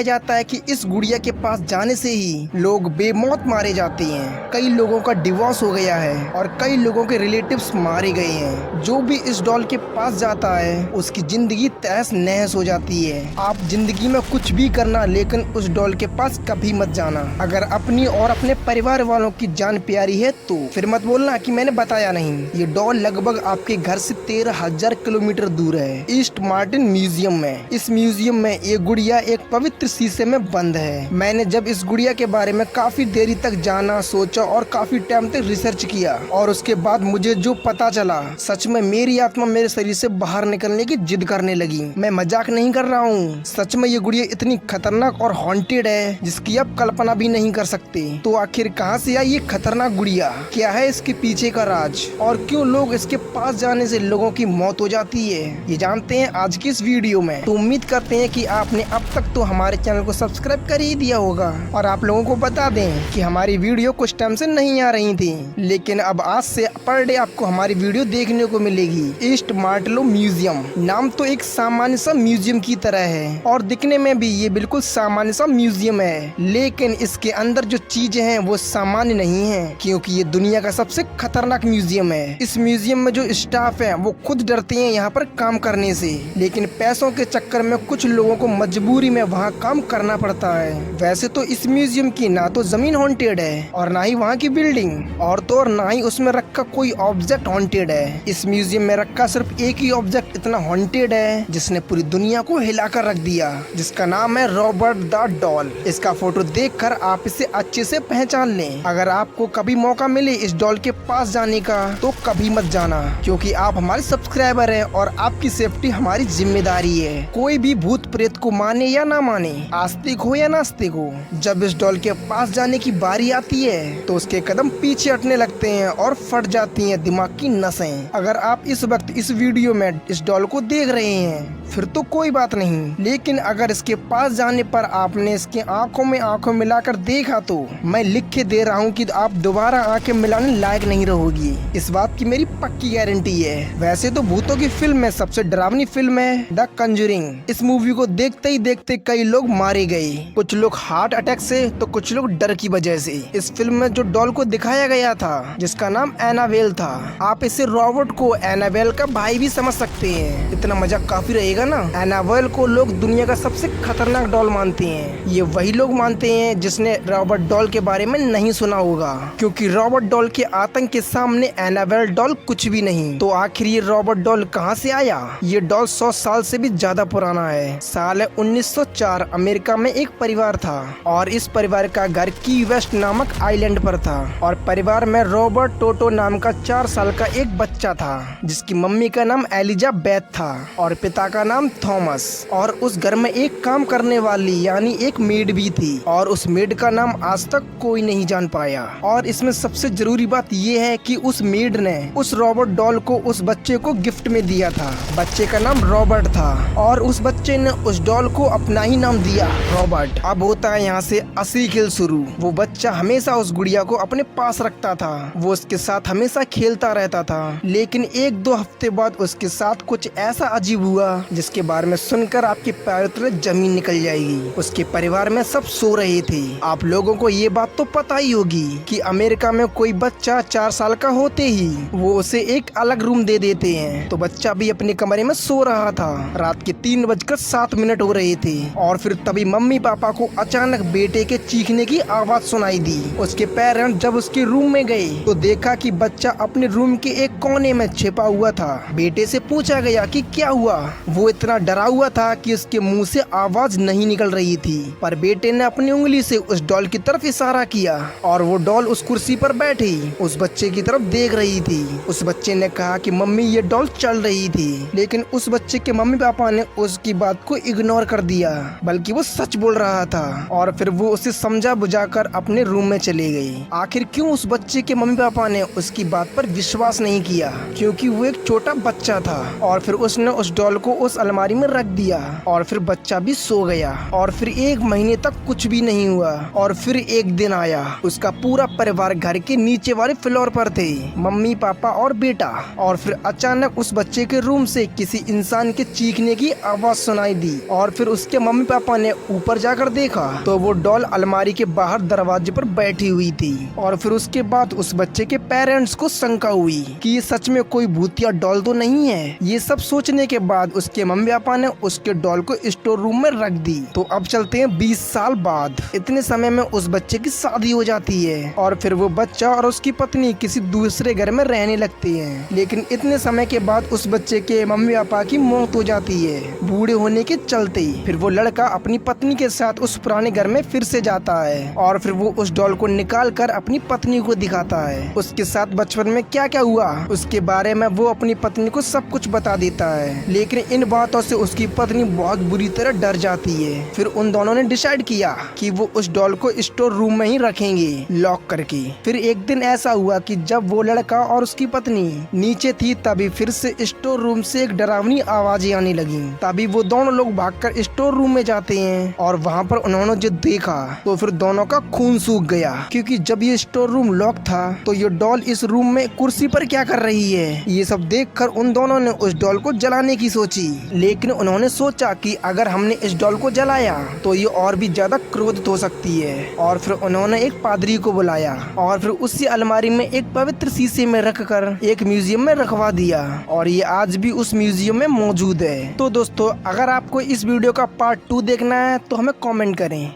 जाता है कि इस गुड़िया के पास जाने से ही लोग बेमौत मारे जाते हैं। कई लोगों का डिवोर्स हो गया है और कई लोगों के रिलेटिव्स मारे गए हैं। जो भी इस डॉल के पास जाता है उसकी जिंदगी तहस नहस हो जाती है। आप जिंदगी में कुछ भी करना, लेकिन उस डॉल के पास कभी मत जाना। अगर अपनी और अपने परिवार वालों की जान प्यारी है तो फिर मत बोलना कि मैंने बताया नहीं। ये डॉल लगभग आपके घर से 13,000 किलोमीटर दूर है, ईस्ट मार्टिन म्यूजियम में। इस म्यूजियम में ये गुड़िया एक पवित्र शीशे में बंद है। मैंने जब इस गुड़िया के बारे में काफी देरी तक जाना, सोचा और काफी टाइम तक रिसर्च किया और उसके बाद मुझे जो पता चला, सच में मेरी आत्मा मेरे शरीर से बाहर निकलने की जिद करने लगी। मैं मजाक नहीं कर रहा हूँ, सच में ये गुड़िया इतनी खतरनाक और हॉन्टेड है जिसकी आप कल्पना भी नहीं कर सकते। तो आखिर कहाँ से आई ये खतरनाक गुड़िया, क्या है इसके पीछे का राज और क्यों लोग इसके पास जाने से लोगों की मौत हो जाती है, ये जानते हैं आज की इस वीडियो में। तो उम्मीद करते हैं कि आपने अब तक तो हमारे चैनल को सब्सक्राइब कर ही दिया होगा। और आप लोगों को बता दें कि हमारी वीडियो कुछ टाइम से नहीं आ रही थी, लेकिन अब आज से पर डे आपको हमारी वीडियो देखने को मिलेगी। ईस्ट मार्टिन म्यूजियम नाम तो एक सामान्य सा म्यूजियम की तरह है और दिखने में भी ये बिल्कुल सामान्य सा म्यूजियम है, लेकिन इसके अंदर जो चीजें हैं वो सामान्य नहीं है, क्योंकि ये दुनिया का सबसे खतरनाक म्यूजियम है। इस म्यूजियम में जो स्टाफ है वो खुद डरते हैं यहाँ पर काम करने से, लेकिन पैसों के चक्कर में कुछ लोगों को मजबूरी में वहाँ काम करना पड़ता है। वैसे तो इस म्यूजियम की ना तो जमीन हॉन्टेड है और ना ही वहाँ की बिल्डिंग, और तो और ना ही उसमें रखा कोई ऑब्जेक्ट हॉन्टेड है। इस म्यूजियम में रखा सिर्फ एक ही ऑब्जेक्ट इतना हॉन्टेड है जिसने पूरी दुनिया को हिलाकर रख दिया, जिसका नाम है रॉबर्ट द डॉल। इसका फोटो देखकर आप इसे अच्छे से पहचान लें। अगर आपको कभी मौका मिले इस डॉल के पास जाने का तो कभी मत जाना, क्योंकि आप हमारे सब्सक्राइबर हैं और आपकी सेफ्टी हमारी जिम्मेदारी है। कोई भी भूत प्रेत को माने या ना माने, आस्तिक हो या नास्तिक हो, जब इस डॉल के पास जाने की बारी आती है तो उसके कदम पीछे हटने लगते हैं और फट जाती हैं दिमाग की नसें। अगर आप इस वक्त इस वीडियो में इस डॉल को देख रहे हैं फिर तो कोई बात नहीं, लेकिन अगर इसके पास जाने पर आपने इसके आंखों में आंखों मिलाकर देखा तो मैं लिख के दे रहा हूँ कि आप दोबारा आंखें मिलाने लायक नहीं रहोगी। इस बात की मेरी पक्की गारंटी है। वैसे तो भूतों की फिल्म में सबसे डरावनी फिल्म है द कंजरिंग। इस मूवी को देखते ही देखते कई लोग मारे गए, कुछ लोग हार्ट अटैक से तो कुछ लोग डर की वजह से। इस फिल्म में जो डॉल को दिखाया गया था जिसका नाम एनाबेल था, आप इसे रॉबर्ट को एनाबेल का भाई भी समझ सकते हैं। इतना मजाक काफी रहेगा ना। एनाबेल को लोग दुनिया का सबसे खतरनाक डॉल मानते हैं। ये वही लोग मानते हैं जिसने रॉबर्ट डॉल के बारे में नहीं सुना होगा, क्योंकि रॉबर्ट डॉल के आतंक के सामने एनाबेल डॉल कुछ भी नहीं। तो आखिर ये रॉबर्ट डॉल कहाँ से आया? ये डॉल 100 साल से भी ज्यादा पुराना है। साल 1904 अमेरिका में एक परिवार था और इस परिवार का घर की वेस्ट नामक आइलैंड पर था और परिवार में रॉबर्ट टोटो नाम का 4 साल का एक बच्चा था, जिसकी मम्मी का नाम एलिजाबेथ था और पिता का नाम थॉमस। और उस घर में एक काम करने वाली यानी एक मेड भी थी और उस मेड का नाम आज तक कोई नहीं जान पाया। और इसमें सबसे जरूरी बात ये है कि उस मेड ने उस रॉबर्ट डॉल को उस बच्चे को गिफ्ट में दिया था। बच्चे का नाम रॉबर्ट था और उस बच्चे ने उस डॉल को अपना ही नाम दिया, रॉबर्ट। अब होता है यहाँ से असली खेल शुरू। वो बच्चा हमेशा उस गुड़िया को अपने पास रखता था, वो उसके साथ हमेशा खेलता रहता था। लेकिन 1-2 हफ्ते बाद उसके साथ कुछ ऐसा अजीब हुआ जिसके बारे में सुनकर आपके पैर तले जमीन निकल जाएगी। उसके परिवार में सब सो रहे थे। आप लोगों को ये बात तो पता ही होगी कि अमेरिका में कोई बच्चा 4 साल का होते ही वो उसे एक अलग रूम दे देते हैं। तो बच्चा भी अपने कमरे में सो रहा था। रात के 3:07 हो रहे थे और फिर तभी मम्मी पापा को अचानक बेटे के चीखने की आवाज सुनाई दी। उसके पेरेंट्स जब उसके रूम में गए तो देखा कि बच्चा अपने रूम के एक कोने में छिपा हुआ था। बेटे से पूछा गया कि क्या हुआ। वो इतना डरा हुआ था कि उसके मुंह से आवाज नहीं निकल रही थी, पर बेटे ने अपनी उंगली से उस डॉल की तरफ इशारा किया और वो डॉल उस कुर्सी पर बैठी उस बच्चे की तरफ देख रही थी। उस बच्चे ने कहा कि मम्मी ये डॉल चल रही थी, लेकिन उस बच्चे के मम्मी पापा ने उसकी बात को इग्नोर कर दिया, बल्कि वो सच बोल रहा था और फिर वो उसे समझा बुझाकर अपने रूम में चले गए। आखिर क्यों उस बच्चे के मम्मी पापा ने उसकी बात पर विश्वास नहीं किया? क्योंकि वो एक छोटा बच्चा था। और फिर उसने उस डॉल को उस अलमारी में रख दिया और फिर बच्चा भी सो गया। और फिर 1 महीने तक कुछ भी नहीं हुआ और फिर एक दिन आया, उसका पूरा परिवार घर के नीचे वाले फ्लोर पर थे, मम्मी पापा और बेटा। और फिर अचानक उस बच्चे के रूम से किसी इंसान के चीखने की आवाज सुनाई दी और फिर उसके मम्मी पापा पापा ने ऊपर जाकर देखा तो वो डॉल अलमारी के बाहर दरवाजे पर बैठी हुई थी। और फिर उसके बाद उस बच्चे के पेरेंट्स को शंका हुई कि ये सच में कोई भूतिया डॉल तो नहीं है। ये सब सोचने के बाद उसके मम्मी पापा ने उसके डॉल को स्टोर रूम में रख दी। तो अब चलते हैं 20 साल बाद। इतने समय में उस बच्चे की शादी हो जाती है और फिर वो बच्चा और उसकी पत्नी किसी दूसरे घर में रहने लगते हैं। लेकिन इतने समय के बाद उस बच्चे के मम्मी पापा की मौत हो जाती है बूढ़े होने के चलते। फिर वो लड़का अपनी पत्नी के साथ उस पुराने घर में फिर से जाता है और फिर वो उस डॉल को निकाल कर अपनी पत्नी को दिखाता है। उसके साथ बचपन में क्या क्या हुआ उसके बारे में वो अपनी पत्नी को सब कुछ बता देता है। लेकिन इन बातों से उसकी पत्नी बहुत बुरी तरह डर जाती है। फिर उन दोनों ने डिसाइड किया कि वो उस डॉल को स्टोर रूम में ही रखेंगे लॉक करके। फिर एक दिन ऐसा हुआ कि जब वो लड़का और उसकी पत्नी नीचे थी तभी फिर से स्टोर रूम से एक डरावनी आवाजें आने लगी। तभी वो दोनों लोग भागकर स्टोर रूम में जाते हैं और वहाँ पर उन्होंने जो देखा तो फिर दोनों का खून सूख गया, क्योंकि जब ये स्टोर रूम लॉक था तो ये डॉल इस रूम में कुर्सी पर क्या कर रही है। ये सब देखकर उन दोनों ने उस डॉल को जलाने की सोची। लेकिन उन्होंने सोचा कि अगर हमने इस डॉल को जलाया तो ये और भी ज्यादा क्रोधित हो सकती है। और फिर उन्होंने एक पादरी को बुलाया और फिर उसी अलमारी में एक पवित्र शीशे में रखकर एक म्यूजियम में रखवा दिया और ये आज भी उस म्यूजियम में मौजूद है। तो दोस्तों, अगर आपको इस वीडियो का पार्ट 2 देखना है तो हमें कमेंट करें।